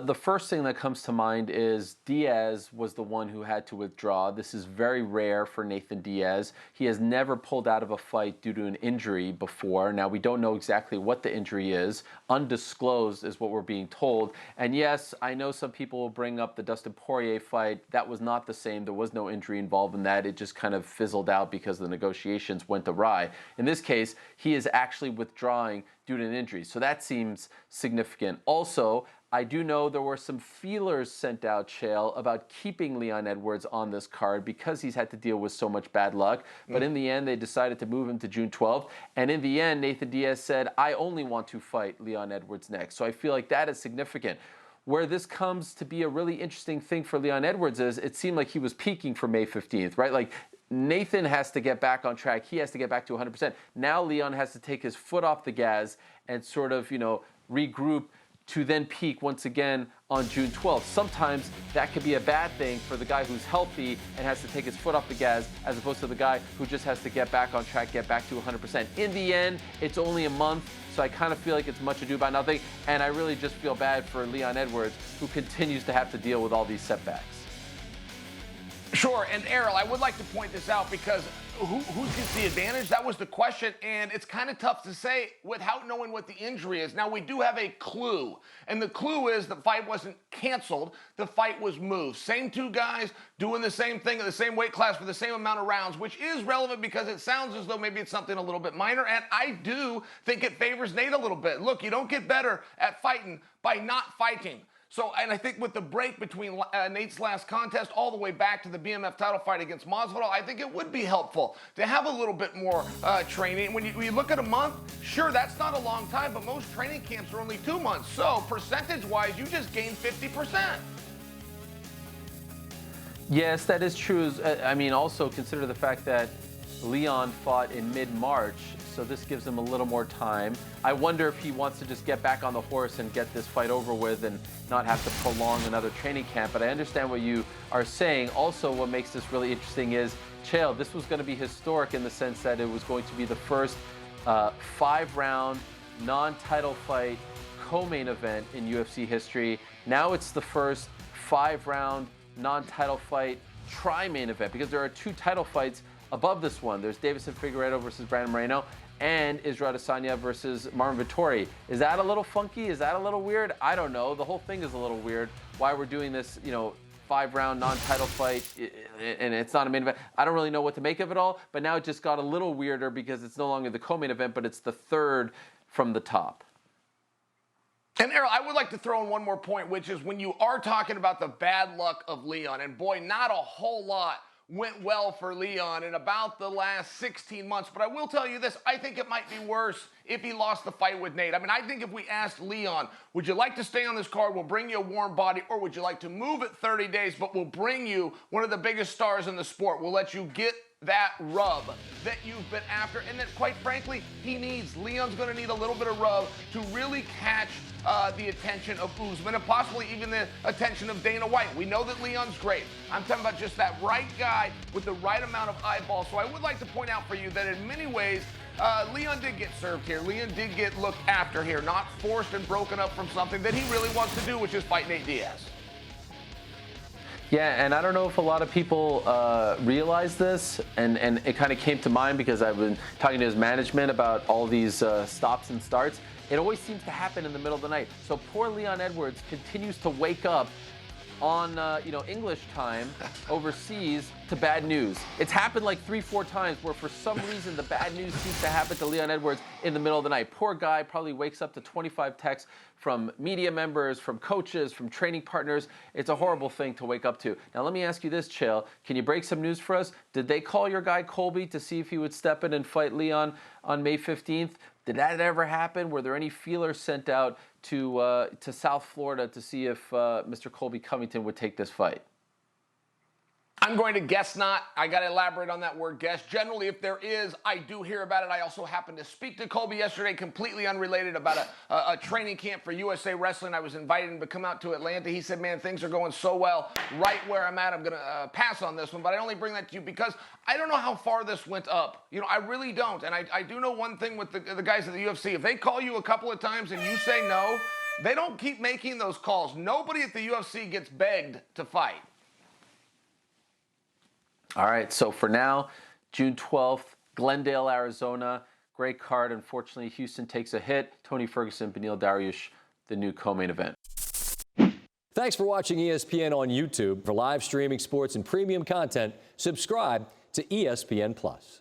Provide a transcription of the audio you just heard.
The first thing that comes to mind is Diaz was the one who had to withdraw. This is very rare for Nathan Diaz. He has never pulled out of a fight due to an injury before. Now, we don't know exactly what the injury is. Undisclosed is what we're being told. And yes, I know some people will bring up the Dustin Poirier fight. That was not the same. There was no injury involved in that. It just kind of fizzled out because the negotiations went awry. In this case, he is actually withdrawing due to an injury. So that seems significant. Also, I do know there were some feelers sent out, Chael, about keeping Leon Edwards on this card because he's had to deal with so much bad luck. But in the end, they decided to move him to June 12th. And in the end, Nathan Diaz said, I only want to fight Leon Edwards next. So I feel like that is significant. Where this comes to be a really interesting thing for Leon Edwards is it seemed like he was peaking for May 15th, right? Like Nathan has to get back on track. He has to get back to 100%. Now Leon has to take his foot off the gas and sort of, regroup to then peak once again on June 12th. Sometimes that could be a bad thing for the guy who's healthy and has to take his foot off the gas as opposed to the guy who just has to get back on track, get back to 100%. In the end, it's only a month, so I kind of feel like it's much ado about nothing, and I really just feel bad for Leon Edwards, who continues to have to deal with all these setbacks. Sure, and Ariel, I would like to point this out because who gets the advantage? That was the question, and it's kind of tough to say without knowing what the injury is. Now, we do have a clue, and the clue is the fight wasn't canceled. The fight was moved. Same two guys doing the same thing in the same weight class for the same amount of rounds, which is relevant because it sounds as though maybe it's something a little bit minor, and I do think it favors Nate a little bit. Look, you don't get better at fighting by not fighting. So, and I think with the break between Nate's last contest all the way back to the BMF title fight against Masvidal, I think it would be helpful to have a little bit more training. When you look at a month, sure, that's not a long time, but most training camps are only 2 months. So, percentage-wise, you just gained 50%. Yes, that is true. I mean, also consider the fact that Leon fought in mid-March, so this gives him a little more time. I wonder if he wants to just get back on the horse and get this fight over with and not have to prolong another training camp. But I understand what you are saying. Also, what makes this really interesting is, Chael, this was going to be historic in the sense that it was going to be the first 5-round non-title fight co-main event in UFC history. Now it's the first 5-round non-title fight tri-main event because there are 2 title fights above this one. There's Deiveson Figueiredo versus Brandon Moreno and Israel Adesanya versus Marvin Vettori. Is that a little funky? Is that a little weird? I don't know. The whole thing is a little weird. Why we're doing this, 5-round non-title fight and it's not a main event. I don't really know what to make of it all, but now it just got a little weirder because it's no longer the co-main event, but it's the third from the top. And Ariel, I would like to throw in one more point, which is when you are talking about the bad luck of Leon, and boy, not a whole lot went well for Leon in about the last 16 months. But I will tell you this, I think it might be worse if he lost the fight with Nate. I mean, I think if we asked Leon, would you like to stay on this card, we'll bring you a warm body, or would you like to move it 30 days, but we'll bring you one of the biggest stars in the sport. We'll let you get that rub that you've been after, and that quite frankly, he needs. Leon's gonna need a little bit of rub to really catch the attention of Usman and possibly even the attention of Dana White. We know that Leon's great. I'm talking about just that right guy with the right amount of eyeballs. So I would like to point out for you that in many ways, Leon did get served here. Leon did get looked after here, not forced and broken up from something that he really wants to do, which is fight Nate Diaz. Yeah, and I don't know if a lot of people realize this, and it kind of came to mind because I've been talking to his management about all these stops and starts. It always seems to happen in the middle of the night. So poor Leon Edwards continues to wake up on English time overseas to bad news. It's happened like 3-4 times where for some reason the bad news seems to happen to Leon Edwards in the middle of the night. Poor guy probably wakes up to 25 texts from media members, from coaches, from training partners. It's a horrible thing to wake up to. Now let me ask you this, Chael. Can you break some news for us? Did they call your guy Colby to see if he would step in and fight Leon on May 15th? Did that ever happen? Were there any feelers sent out to South Florida to see if Mr. Colby Covington would take this fight? I'm going to guess not. I got to elaborate on that word guess. Generally, if there is, I do hear about it. I also happened to speak to Colby yesterday, completely unrelated, about a training camp for USA Wrestling. I was invited him to come out to Atlanta. He said, man, things are going so well right where I'm at. I'm going to pass on this one, but I only bring that to you because I don't know how far this went up. I really don't. And I do know one thing with the guys at the UFC. If they call you a couple of times and you say no, They don't keep making those calls. Nobody at the UFC gets begged to fight. All right, so for now, June 12th, Glendale, Arizona. Great card. Unfortunately, Houston takes a hit. Tony Ferguson, Beneil Dariush, the new co-main event. Thanks for watching ESPN on YouTube. For live streaming sports and premium content, subscribe to ESPN+.